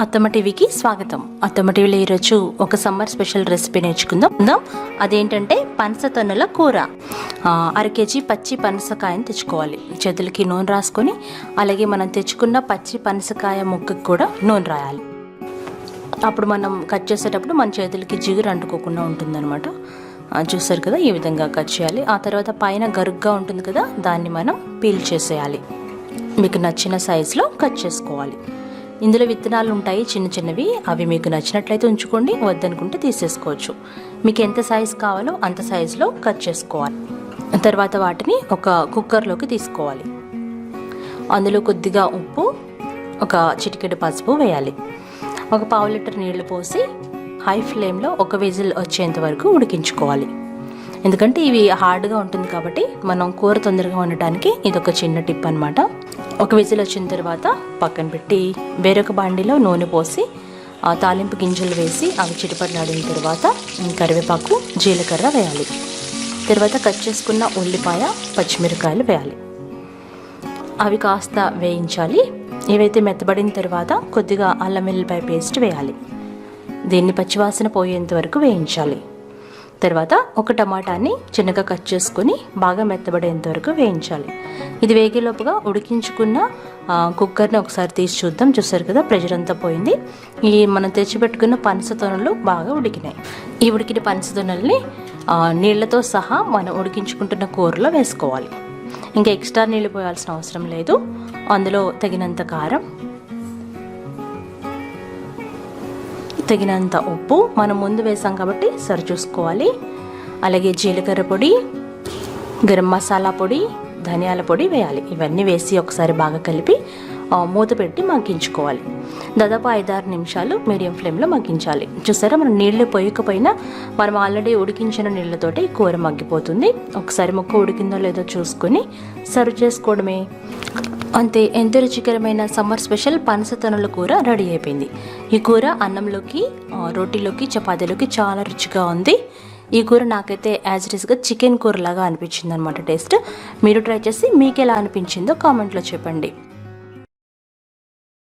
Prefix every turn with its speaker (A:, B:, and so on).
A: అత్తమ్మ టీవీకి స్వాగతం. అత్తమ్మ టీవీలో ఈరోజు ఒక సమ్మర్ స్పెషల్ రెసిపీ నేర్చుకుందాం. అదేంటంటే పనసతొన్నల కూర. 1/2 కేజీ పచ్చి పనసకాయని తెచ్చుకోవాలి. చేతులకి నూనె రాసుకొని, అలాగే మనం తెచ్చుకున్న పచ్చి పనసకాయ ముక్కకి కూడా నూనె రాయాలి. అప్పుడు మనం కట్ చేసేటప్పుడు మన చేతులకి జిగురు అంటుకోకుండా ఉంటుందన్నమాట. చూస్తారు కదా, ఈ విధంగా కట్ చేయాలి. ఆ తర్వాత పైన గరుగ్గా ఉంటుంది కదా, దాన్ని మనం పీల్ చేసేయాలి. మీకు నచ్చిన సైజులో కట్ చేసుకోవాలి. ఇందులో విత్తనాలు ఉంటాయి చిన్న చిన్నవి, అవి మీకు నచ్చినట్లయితే ఉంచుకోండి, వద్దనుకుంటే తీసేసుకోవచ్చు. మీకు ఎంత సైజు కావాలో అంత సైజులో కట్ చేసుకోవాలి. తర్వాత వాటిని ఒక కుక్కర్లోకి తీసుకోవాలి. అందులో కొద్దిగా ఉప్పు, ఒక చిటికెడు పసుపు వేయాలి. ఒక 1/2 లీటర్ నీళ్లు పోసి హై ఫ్లేమ్లో ఒక విజిల్ వచ్చేంత వరకు ఉడికించుకోవాలి. ఎందుకంటే ఇవి హార్డ్గా ఉంటుంది కాబట్టి మనం కూర తొందరగా వండటానికి ఇది ఒక చిన్న టిప్ అనమాట. ఒక విజిల్ వచ్చిన తర్వాత పక్కన పెట్టి వేరొక బాండిలో నూనె పోసి తాలింపు గింజలు వేసి అవి చిటపట్లాడిన తర్వాత కరివేపాకు, జీలకర్ర వేయాలి. తర్వాత కట్ చేసుకున్న ఉల్లిపాయ, పచ్చిమిరకాయలు వేయాలి. అవి కాస్త వేయించాలి. ఇవైతే మెత్తబడిన తర్వాత కొద్దిగా అల్లం వెల్లుల్లిపాయ పేస్ట్ వేయాలి. దీన్ని పచ్చివాసన పోయేంత వరకు వేయించాలి. తర్వాత ఒక టమాటాని చిన్నగా కట్ చేసుకొని బాగా మెత్తబడేంత వరకు వేయించాలి. ఇది వేగేలోపుగా ఉడికించుకున్న కుక్కర్ని ఒకసారి తీసి చూద్దాం. చూసారు కదా, ప్రెషర్ అంతా పోయింది. ఈ మనం తెచ్చిపెట్టుకున్న పనసతొనలు బాగా ఉడికినాయి. ఈ ఉడికిన పనసతొనల్ని నీళ్లతో సహా మనం ఉడికించుకుంటున్న కూరలో వేసుకోవాలి. ఇంకా ఎక్స్ట్రా నీళ్ళు పోయాల్సిన అవసరం లేదు. అందులో తగినంత కారం, తగినంత ఉప్పు మనం ముందు వేసాం కాబట్టి సరి చూసుకోవాలి. అలాగే జీలకర్ర పొడి, గరం మసాలా పొడి, ధనియాల పొడి వేయాలి. ఇవన్నీ వేసి ఒకసారి బాగా కలిపి మూత పెట్టి మగ్గించుకోవాలి. దాదాపు 5-6 నిమిషాలు మీడియం ఫ్లేమ్లో మగ్గించాలి. చూసారా, మనం నీళ్లు పోయకపోయినా మనం ఆల్రెడీ ఉడికించిన నీళ్ళతోటి కూర మగ్గిపోతుంది. ఒకసారి ముక్క ఉడికిందో లేదో చూసుకొని సర్వ్ చేసుకోవడమే. అంతే, ఎంతో రుచికరమైన సమ్మర్ స్పెషల్ పనసతొనల కూర రెడీ అయిపోయింది. ఈ కూర అన్నంలోకి, రోటీలోకి, చపాతీలోకి చాలా రుచిగా ఉంది. ఈ కూర నాకైతే యాజ్ ఇట్ ఈస్గా చికెన్ కూర లాగా అనిపించింది అనమాట టేస్ట్. మీరు ట్రై చేసి మీకు ఎలా అనిపించిందో కామెంట్లో చెప్పండి.